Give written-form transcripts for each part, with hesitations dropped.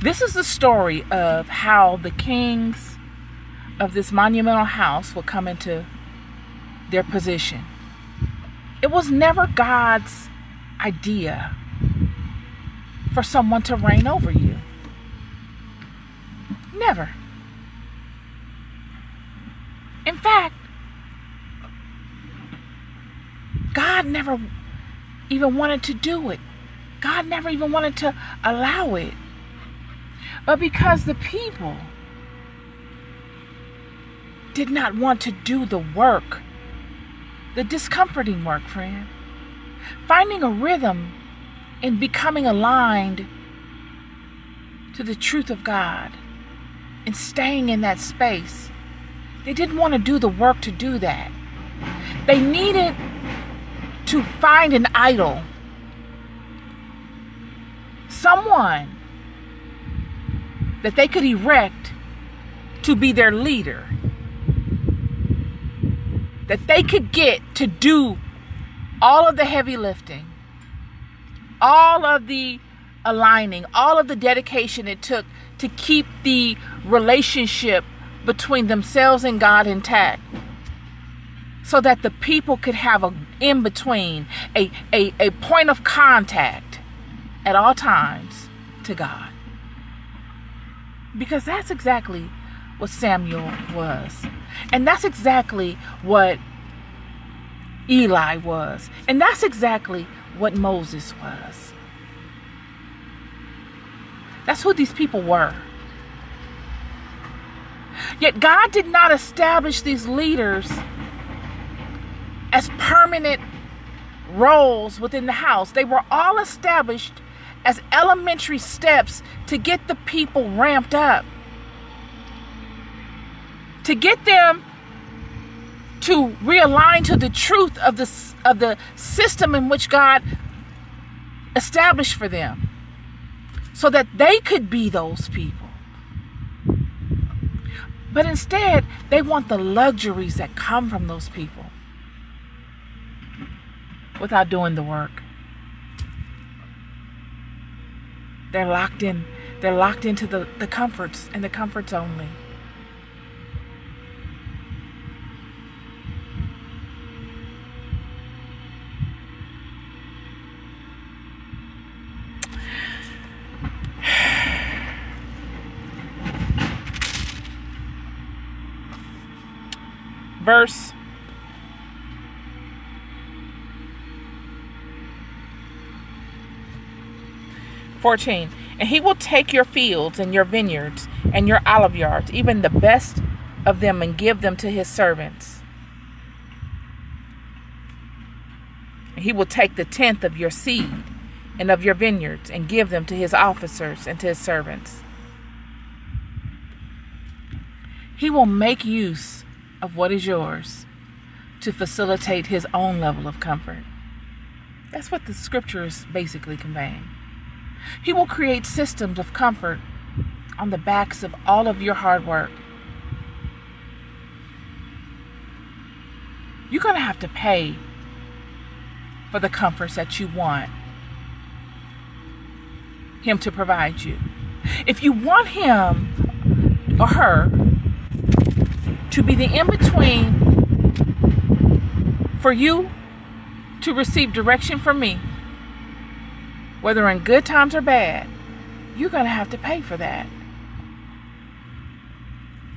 This is the story of how the kings of this monumental house will come into their position. It was never God's idea for someone to reign over you. Never. In fact, God never even wanted to do it. God never even wanted to allow it. But because the people did not want to do the work, the discomforting work, friend, finding a rhythm in becoming aligned to the truth of God and staying in that space, they didn't want to do the work to do that. They needed to find an idol, someone that they could erect to be their leader, that they could get to do all of the heavy lifting, all of the aligning, all of the dedication it took to keep the relationship between themselves and God intact, so that the people could have a in-between, a point of contact at all times to God. Because that's exactly what Samuel was. And that's exactly what Eli was. And that's exactly what Moses was. That's who these people were. Yet God did not establish these leaders as permanent roles within the house. They were all established as elementary steps to get the people ramped up, to get them to realign to the truth of the system in which God established for them, so that they could be those people. But instead, they want the luxuries that come from those people without doing the work. They're locked in. They're locked into the comforts, and the comforts only. Verse 14. And he will take your fields and your vineyards and your olive yards, even the best of them, and give them to his servants. And he will take the tenth of your seed and of your vineyards and give them to his officers and to his servants. He will make use of what is yours to facilitate his own level of comfort. That's what the scripture is basically conveying. He will create systems of comfort on the backs of all of your hard work. You're going to have to pay for the comforts that you want him to provide you. If you want him or her to be the in-between for you to receive direction from me, whether in good times or bad, you're going to have to pay for that.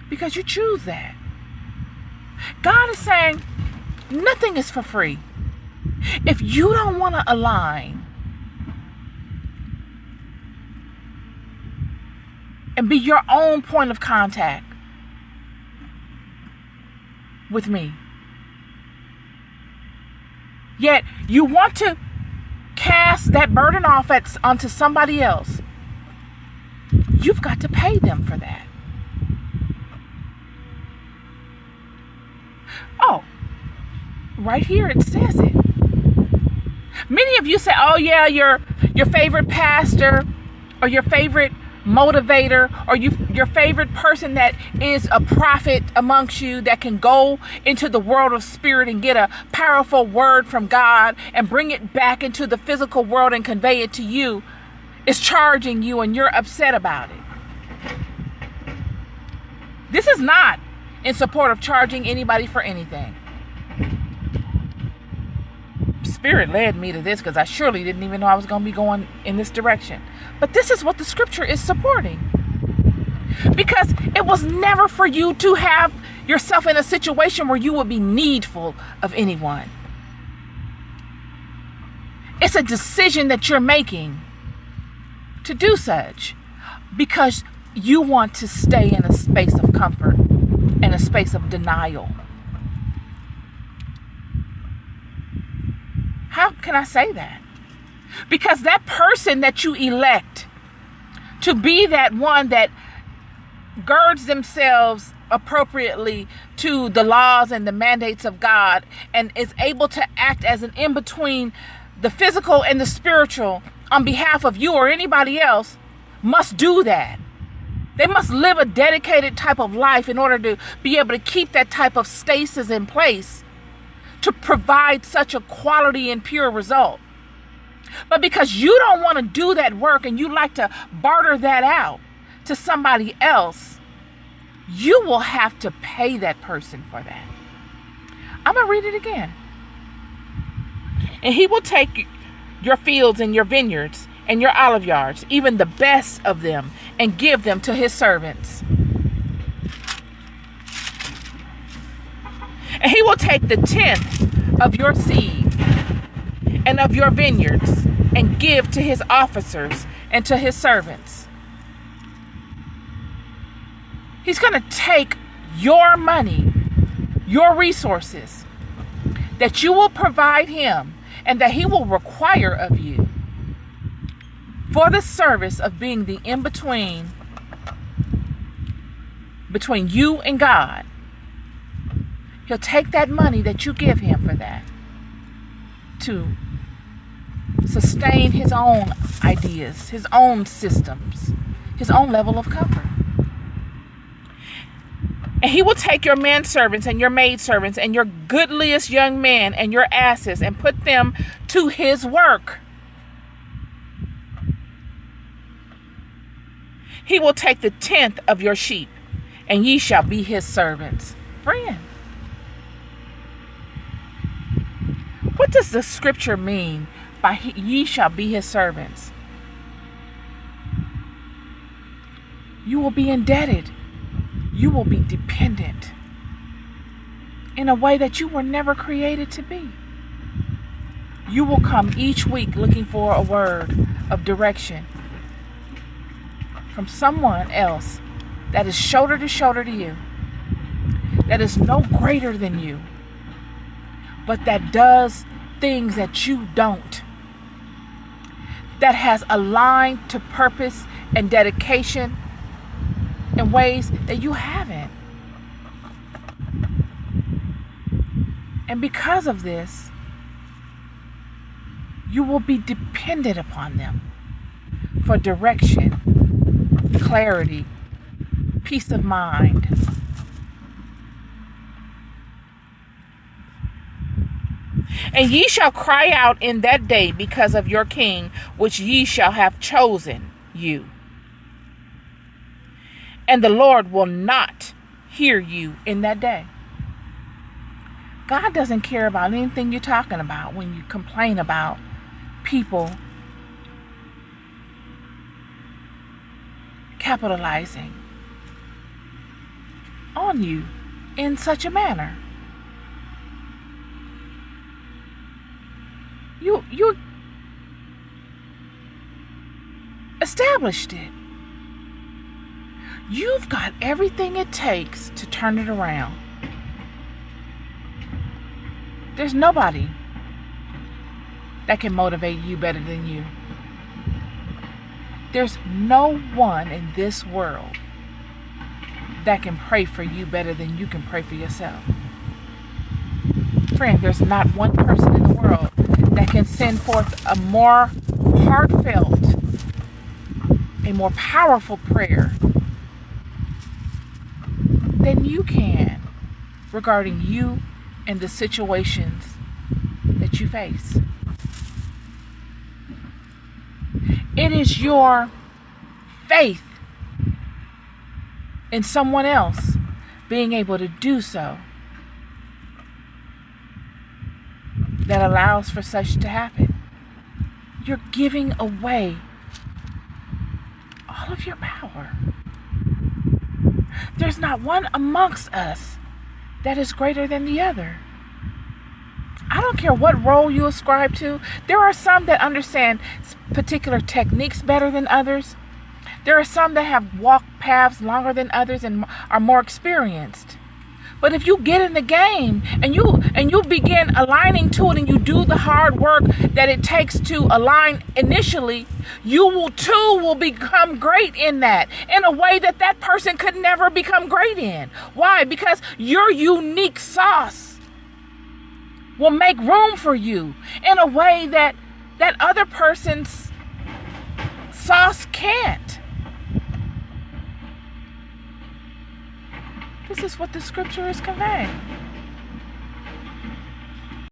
Because you choose that. God is saying nothing is for free. If you don't want to align and be your own point of contact with me, yet you want to cast that burden off onto somebody else, you've got to pay them for that. Oh, right here it says it. Many of you say, oh yeah, your favorite pastor or your favorite motivator or your favorite person that is a prophet amongst you that can go into the world of spirit and get a powerful word from God and bring it back into the physical world and convey it to you is charging you and you're upset about it. This is not in support of charging anybody for anything. Spirit led me to this because I surely didn't even know I was going to be going in this direction. But this is what the scripture is supporting. Because it was never for you to have yourself in a situation where you would be needful of anyone. It's a decision that you're making to do such because you want to stay in a space of comfort and a space of denial. How can I say that? Because that person that you elect to be that one that girds themselves appropriately to the laws and the mandates of God and is able to act as an in-between the physical and the spiritual on behalf of you or anybody else must do that. They must live a dedicated type of life in order to be able to keep that type of stasis in place to provide such a quality and pure result. But because you don't want to do that work and you like to barter that out to somebody else, you will have to pay that person for that. I'm going to read it again. And he will take your fields and your vineyards and your olive yards, even the best of them, and give them to his servants. And he will take the 10th of your seed and of your vineyards and give to his officers and to his servants. He's going to take your money, your resources that you will provide him and that he will require of you for the service of being the in-between between you and God. He'll take that money that you give him for that to sustain his own ideas, his own systems, his own level of comfort. And he will take your manservants and your maidservants and your goodliest young men and your asses and put them to his work. He will take the 10th of your sheep, and ye shall be his servants. Friend, what does the scripture mean by ye shall be his servants? You will be indebted. You will be dependent in a way that you were never created to be. You will come each week looking for a word of direction from someone else that is shoulder to shoulder to you, that is no greater than you, but that does things that you don't, that has aligned to purpose and dedication in ways that you haven't. And because of this, you will be dependent upon them for direction, clarity, peace of mind. And ye shall cry out in that day because of your king, which ye shall have chosen you. And the Lord will not hear you in that day. God doesn't care about anything you're talking about when you complain about people capitalizing on you in such a manner. You established it. You've got everything it takes to turn it around. There's nobody that can motivate you better than you. There's no one in this world that can pray for you better than you can pray for yourself. Friend, there's not one person in the world that can send forth a more heartfelt, a more powerful prayer than you can regarding you and the situations that you face. It is your faith in someone else being able to do so that allows for such to happen. You're giving away all of your power. There's not one amongst us that is greater than the other. I don't care what role you ascribe to. There are some that understand particular techniques better than others. There are some that have walked paths longer than others and are more experienced. But if you get in the game and you begin aligning to it and you do the hard work that it takes to align initially, you will become great in that in a way that that person could never become great in. Why? Because your unique sauce will make room for you in a way that that other person's sauce can't. This is what the scripture is conveying.